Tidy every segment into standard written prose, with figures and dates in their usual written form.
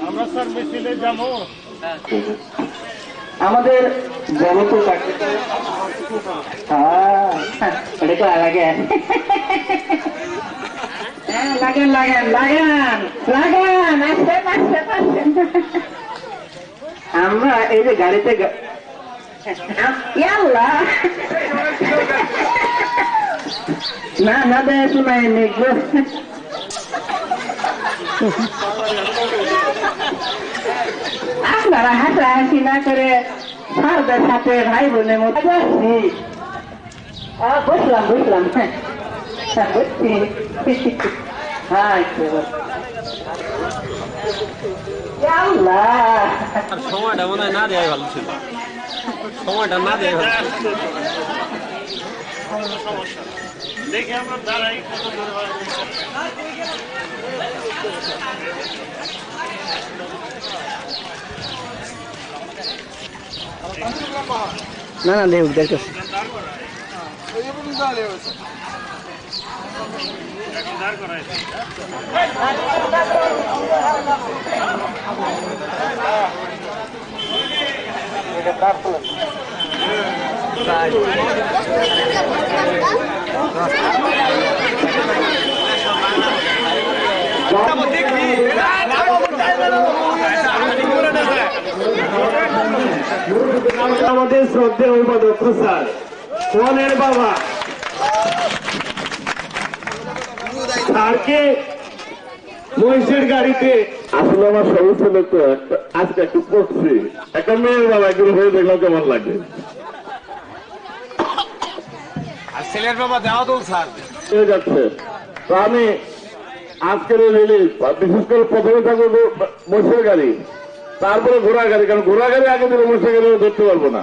আমরা স্যার মিছিলে যাবো। আমাদের বলো তো লাগেন লাগেন লাগেন লাগেন লাগেন আসেন আসেন আসেন। আমরা এই যে গাড়িতে না না দেয় শোনাই নিগো আপনারা হাসাহাসি না করে সারদের সাথে ভাই বোনের মতো আসছি। বসলাম বসলাম সময়টা মনে হয় না দেওয়াই ভালো ছিল, সময়টা না দেওয়াই ভালো ছিল। দেখি আমরা দাঁড়াই না না দেখ দেখো আমাদের শ্রদ্ধেয় উপাধ্যক্ষ স্যার সোহানের বাবা স্যারকে মহিষের গাড়িতে আসলে আমার সমস্যা তো আজকে একটু পড়ছি, একটা মেয়ের বাবা একটু হয়ে দেখলাম কেমন লাগে। আর ছেলের বাবা দেওয়া তো স্যার যাচ্ছে তো আমি আজকের রিলিজ বিশেষ করে প্রথমে থাকবো মহিষের গাড়ি, তারপরে ঘোড়া গাড়ি, কারণ ঘোড়া গাড়ি আগে দিলে মহিষের গাড়ি ধরতে পারবো না,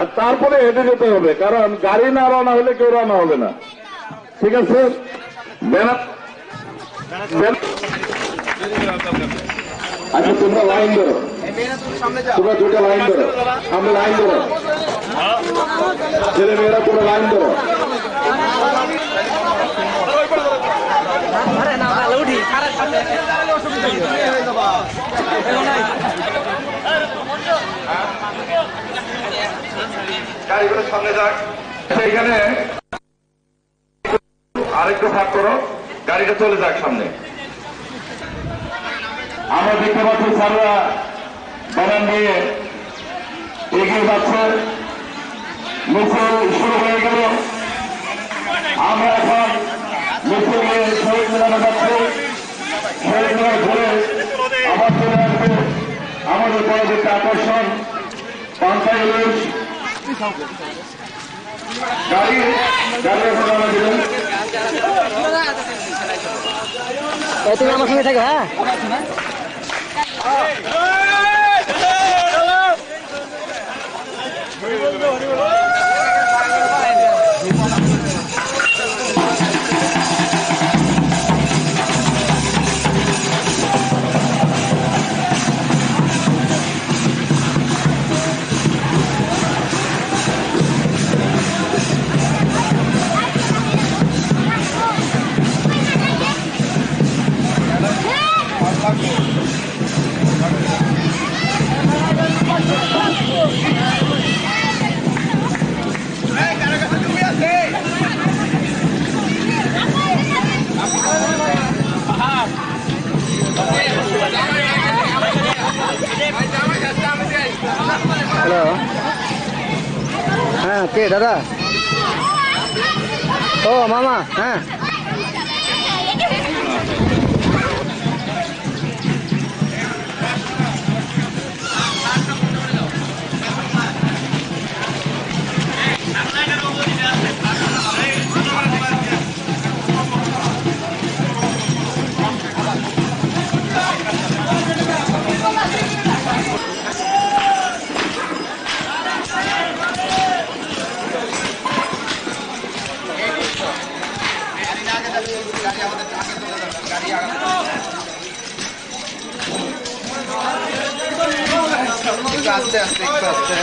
আর তারপরে হেঁটে যেতে হবে, কারণ গাড়ি না রানা হলে কেউ রানা হবে না। ঠিক আছে, আচ্ছা তোমরা লাইন ধরো, তোমরা দুটা লাইন ধরো, আমরা লাইন ধরো, ছেলে মেয়েরা তোমরা লাইন ধরো। গাড়িগুলো সামনে যাক, সেইখানে আরেকটু ভাগ করো, গাড়িটা চলে যাক সামনে। আমরা দেখতে পাচ্ছি স্যাররা বানান দিয়ে এগিয়ে যাচ্ছে, মিছিল শুরু হয়ে গেল। আমরা এখন মিছিলে শহীদ মিলানো যাচ্ছে, শহীদ মিলার ঘুরে আবার চলে আসবে আমাদের পরবর্তী আকর্ষণ পান্তা ইলিশ গাড়ি গাড়ি এখন রওনা দিলেন। তুমি আমার সঙ্গে থাকো। হ্যাঁ হ্যালো, হ্যাঁ কে দাদা? ও মামা, হ্যাঁ আস্তে আস্তে একটু আস্তে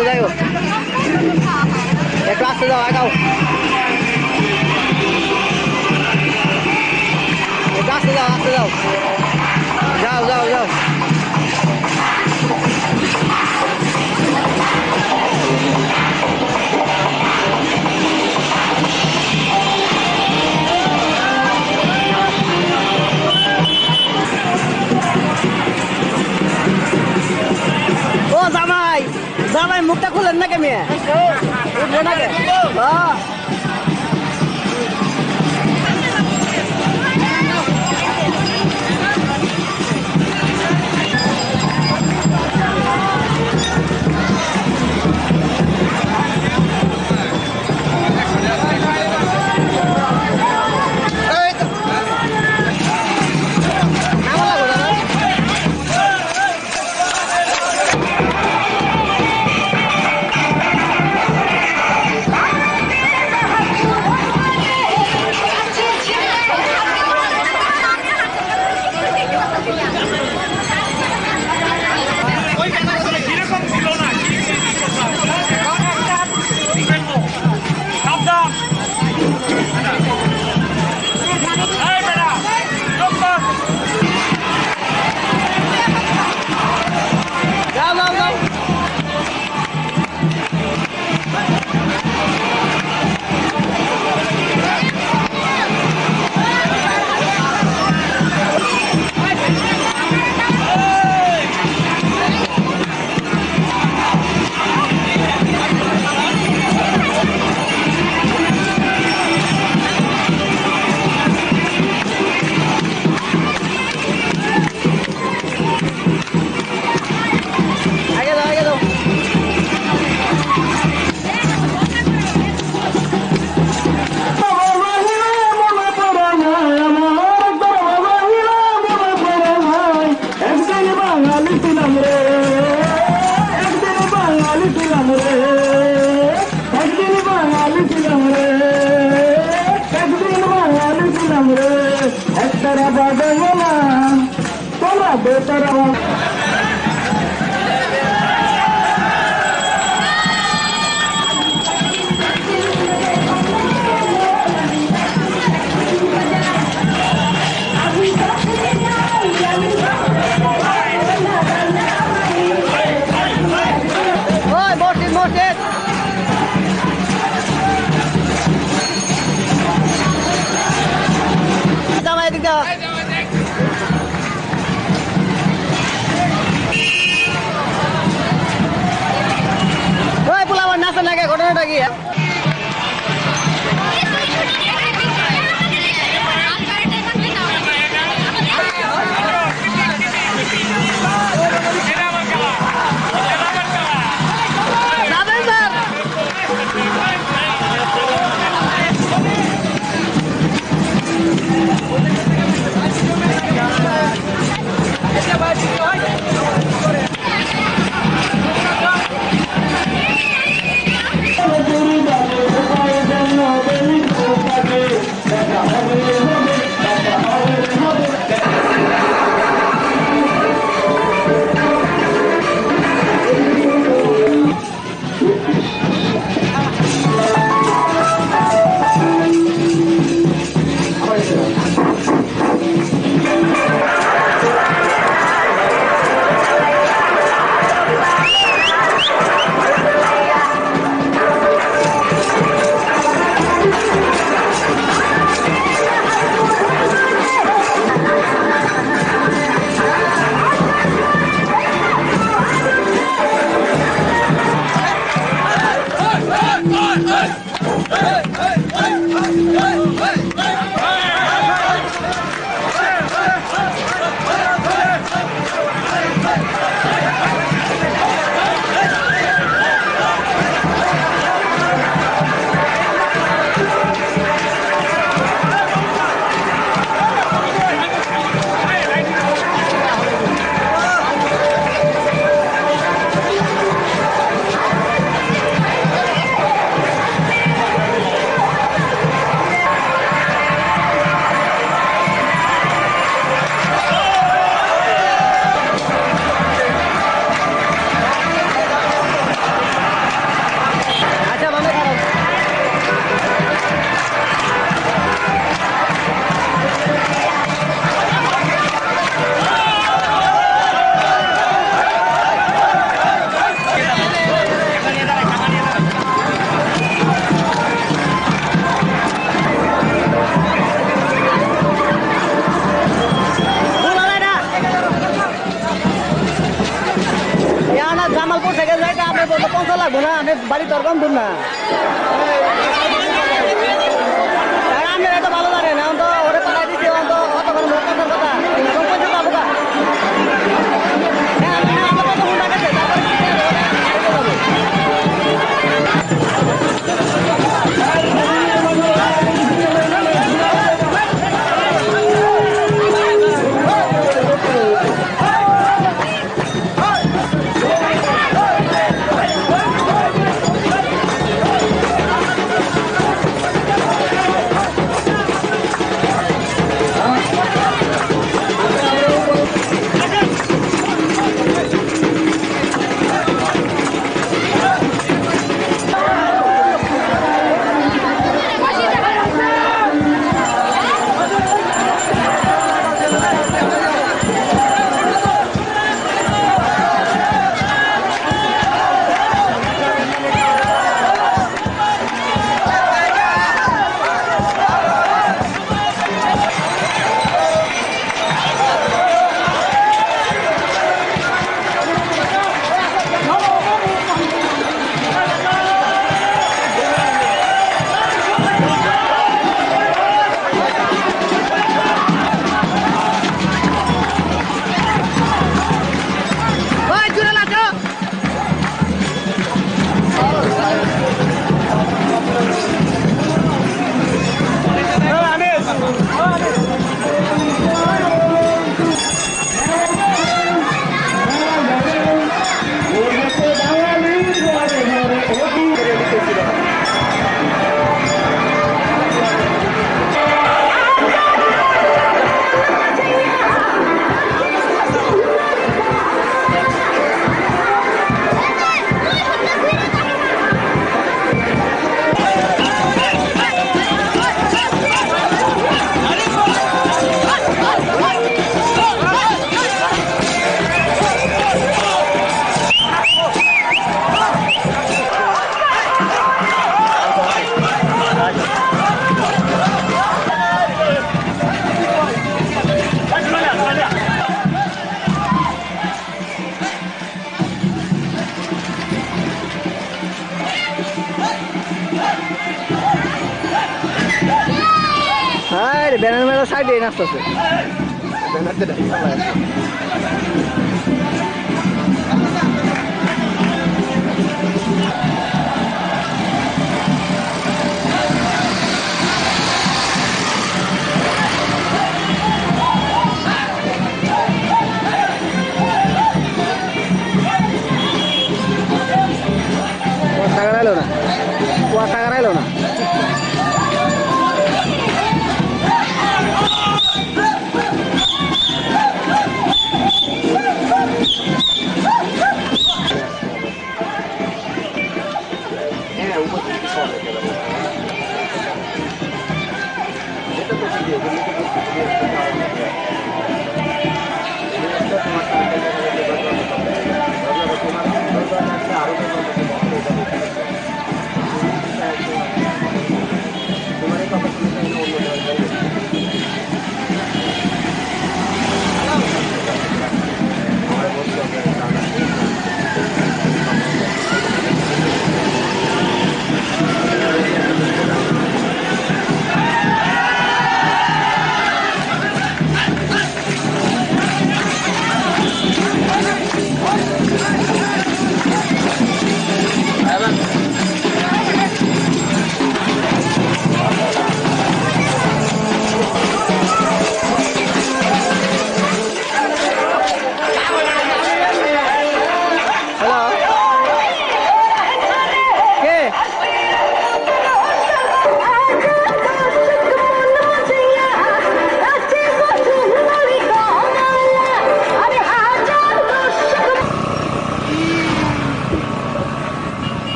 আস্তে যাইও, একটু আস্তে যাও, আগাও, একটু আস্তে যাও, আস্তে যাও, যাও যাও যাও। ও জামাই, জামাই মুখটা খুলেন না কেমন উঠবো না কে? ঘটনাটা কি? লাগবো না আমি বাড়ি তোর কম দূর না আমি এটা ভালো জানি না তো ওরে পাড়াই দিচ্ছি তো কত করে মুখ কথার কথা পয়সা পাবো কা আমার কত ফোন টাকা হ্যাঁ ব্যানার মেলা সাইডে নাচতেছে কুয়াশা গাড়াইলো না কুয়াশা গাড়াইলো না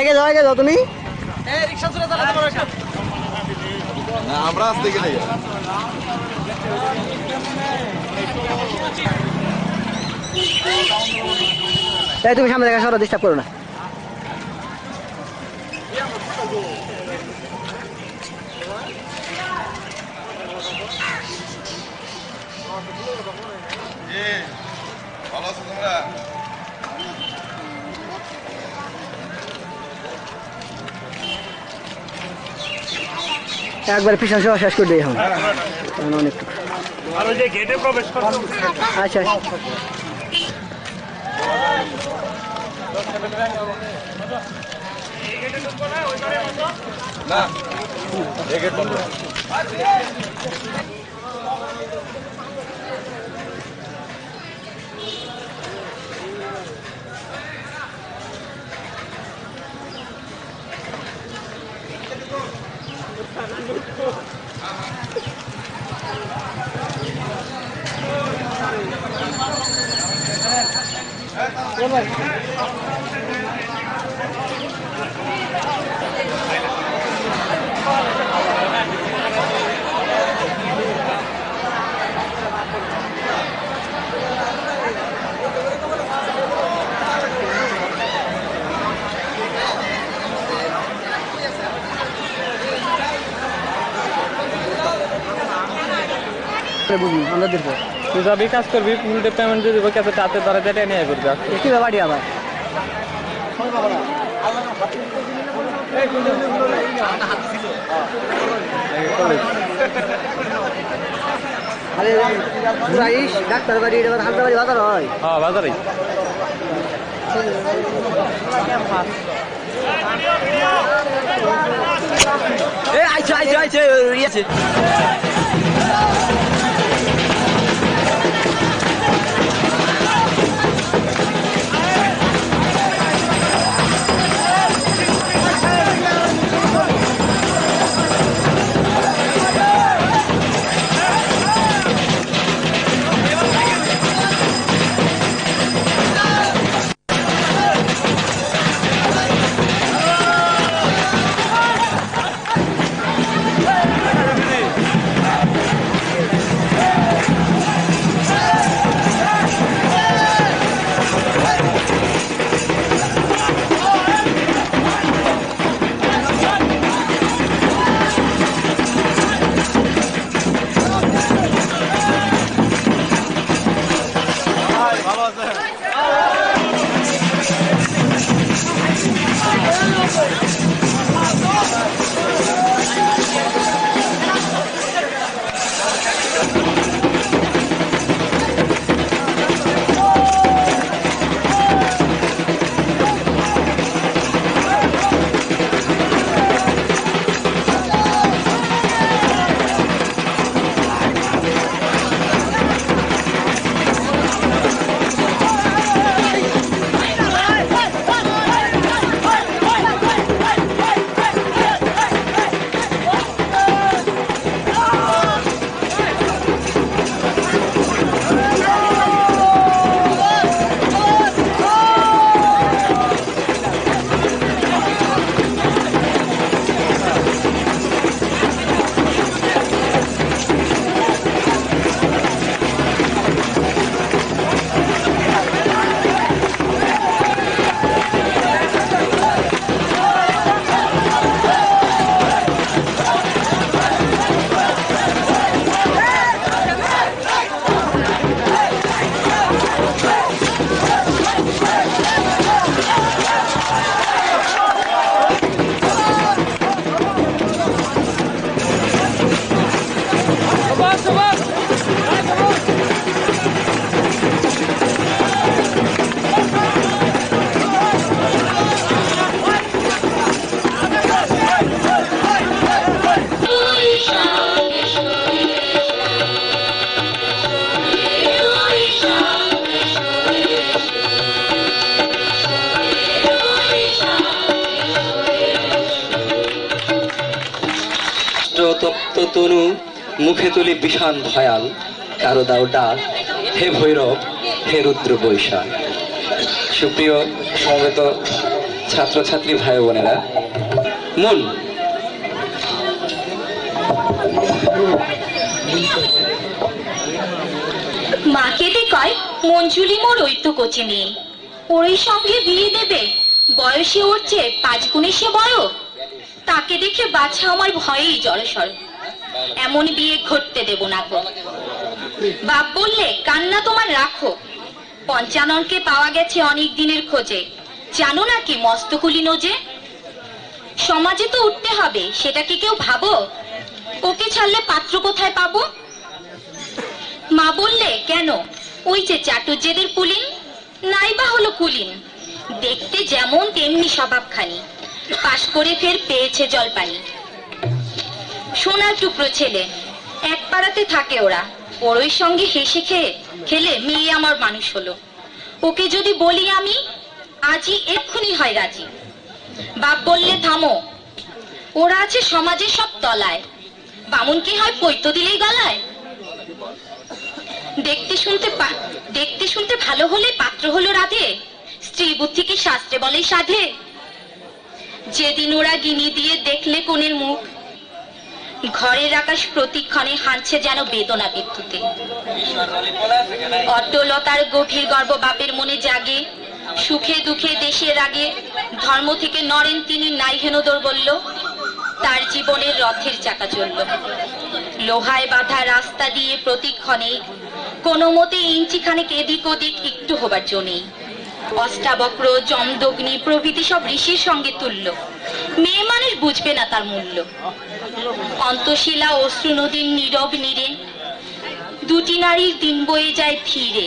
আগে যাও তুমি আমরা আসতে গেলে তুমি সামনে দেখা সরো, ডিস্টার্ব করো না। ভালো আছো তোমরা? একবার পিছন সহ শেষ করে দিই এখন অনেক। আর ওই যে গেটে প্রবেশ করছো আচ্ছা না একে বন্ধ বুঝি আমরা দেখবো তুই যাবি কাজ করবি উল্টে পেমেন্ট দিয়ে দেবো কাছে তাতে ধরে যেটা নিয়ে করবি কি ব্যাপারটি আবার ডাক্তার বাড়ি হালদা বাড়ি বাজার হয়। হ্যাঁ বাজারে আইছে তপ্ত তনু মুখে তুলি বিষাণ ভয়াল কারো দাও ডাক হে ভৈরব হে রুদ্র বৈশাখ। সুপ্রিয় সমবেত ছাত্রছাত্রী ভাই বোনেরা, মূল মাকে কয় মঞ্জুলি মোর ঐত্য কচি মেয়ে, ওরই সঙ্গে বিয়ে দেবে, বয়সে ওর চেয়ে 5 গুণে সে বড়। তাকে দেখে বাছা আমার ভয়েই জড়সড়, এমন বিয়ে ঘটতে দেব না গো। বাপ বললে কান্না তোমার রাখো, পঞ্চাননকে পাওয়া গেছে অনেক দিনের খোঁজে, জানো না কি মস্তকুলি নোজে। সমাজে তো উঠতে হবে, সেটা কি কেউ ভাবো? ওকে ছাড়লে পাত্র কোথায় পাবো? মা বললে কেন, ওই যে চাটুজ্যেদের পুলিন, নাইবা হলো কুলিন, দেখতে যেমন তেমনি স্বভাবখানি, পাশ করে ফের পেয়েছে জলপানি। সোনার টুকরো ছেলে, এক পাড়াতে থাকে ওরা, ওরই সঙ্গে হেসে খেলে মেয়ে আমার মানুষ হলো। ওকে যদি বলি আমি, আজই এক্ষুনি হয় রাজি। বাপ বললে থামো, ওরা আছে সমাজের সব তলায়, বামুন কি হয় পৈতো দিলেই গলায়। দেখতে শুনতে ভালো হলে পাত্র হলো রাধে, স্ত্রী বুদ্ধি কি শাস্ত্রে বলেই সাধে। যেদিন ওরা গিনি দিয়ে দেখলে কোণের মুখ, ঘরের আকাশ প্রতিক্ষণে হানছে যেন বেদনা বিদ্যুতে। অটলতার গভীর গর্ব বাপের মনে জাগে, সুখে দুঃখে দেশের আগে ধর্ম থেকে নরেন তিনি নাই হেন দৌর্বল্য। তার জীবনের রথের চাকা চলল, লোহায় বাঁধা রাস্তা দিয়ে প্রতিক্ষণে, কোনো মতে ইঞ্চিখানেক এদিক ওদিক একটু হবার জন্যই। অষ্টাবক্র যমদগ্নি প্রভৃতি সব ঋষির সঙ্গে তুল্য, মেয়ে মানুষ বুঝবে না তার মূল্য। অন্তশিলা অশ্রু নদীর নীরব নীরে, দুটি নারীর দিন বয়ে যায় ধীরে।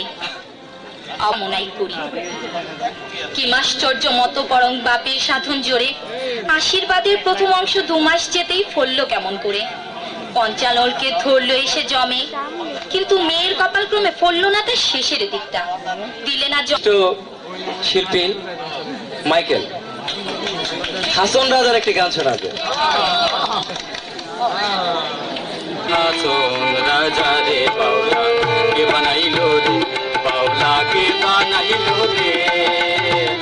অমনাই করি কিমাশ্চর্য মত বরং বাপের সাধন জোরে, আশীর্বাদের প্রথম অংশ 2 মাস যেতেই ফলল কেমন করে। পঞ্চাননকে ধরলো এসে জমে, কিন্তু মেয়ের কপাল ক্রমে ফলল না তার শেষের দিকটা, দিলে না শিল্পী মাইকেল হাসন রাজার একটি গান শোনাবে। হাসন রাজা রে বাউলা কে বানাইলো রে, বাউলা কে বানাইলো রে।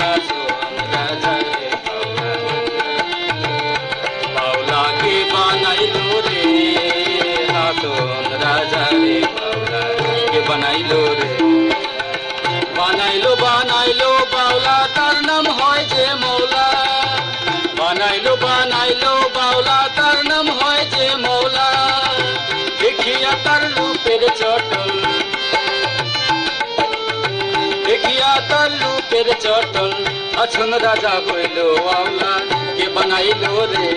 হাসন রাজা রে বাউলা কে বানাইলো রে, হাসন রাজা রে বাউলা কে বানাইলো রে। বানাইলো বাউলা তার নাম হয় যে মৌলা, বানাইলো বাউলা তার নাম হয় যে মৌলা। দেখিয়া তার রূপের চটল, দেখিয়া তার রূপের চটল, হাসন রাজা হইল আওলা কে বানাইলো রে।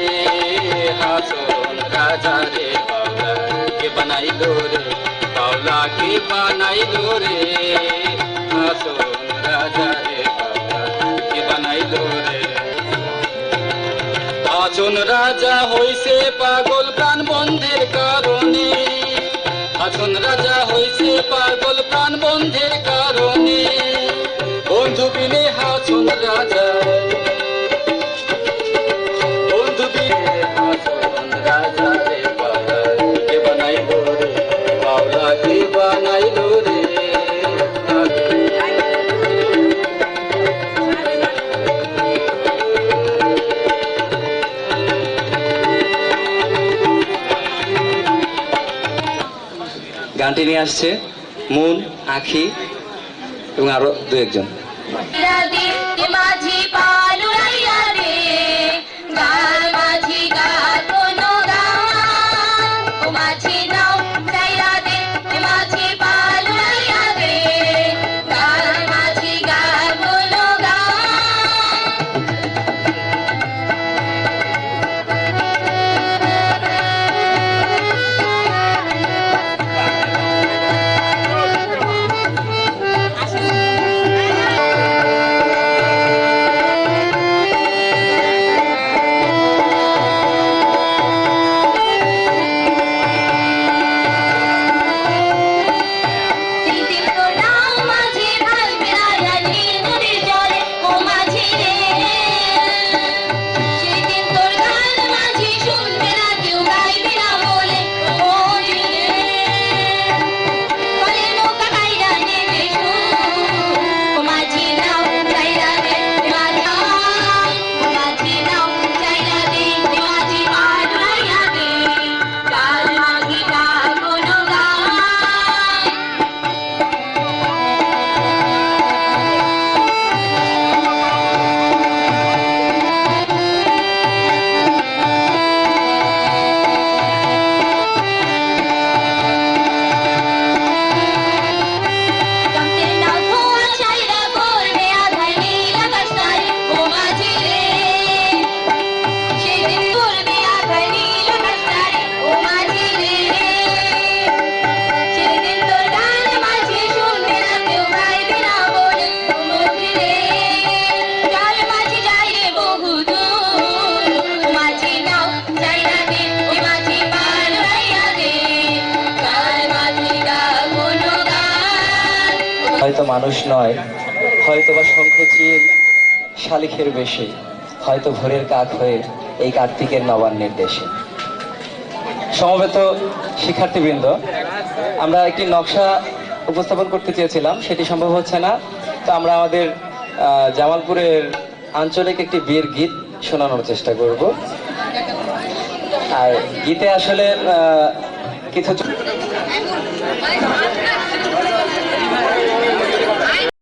হাসন রাজা রে বাউলা কে বানাইলো রে, বাউলা কে বানাইলো রে। হাসন রাজা রে বাউলা কে বানাইলো রে। হাসন রাজা হইছে পাগল প্রাণ বন্ধের কারণে, হাসন রাজা হইছে পাগল প্রাণ বন্ধের কারণে। বন্ধু বিনে হাসন রাজা, বন্ধু বিনে হাসন রাজা রে বাউলা কে বানাইলো রে, বাউলা কে বানাইলো রে। গানটি নিয়ে আসছে মুন, আখি এবং আরো 2-1 জন। মাঝি পালুরাইয়া রে, গার মাঝি গার কোনো গান, ও মাঝি নাও চাইরা দে, মাঝি পালুরাইয়া রে, গার মাঝি গার কোনো গান। হয়তো মানুষ নয়, হয়তো বা শঙ্খচিল শালিখের বেশে, হয়তো ভোরের কাক হয়ে এই কার্তিকের নবান্নের দেশে। সমবেত শিক্ষার্থীবৃন্দ, আমরা একটি নকশা উপস্থাপন করতে চেয়েছিলাম, সেটি সম্ভব হচ্ছে না। তো আমরা আমাদের জামালপুরের আঞ্চলিক একটি বিয়ের গীত শোনানোর চেষ্টা করব। আর গীতে আসলে কিছু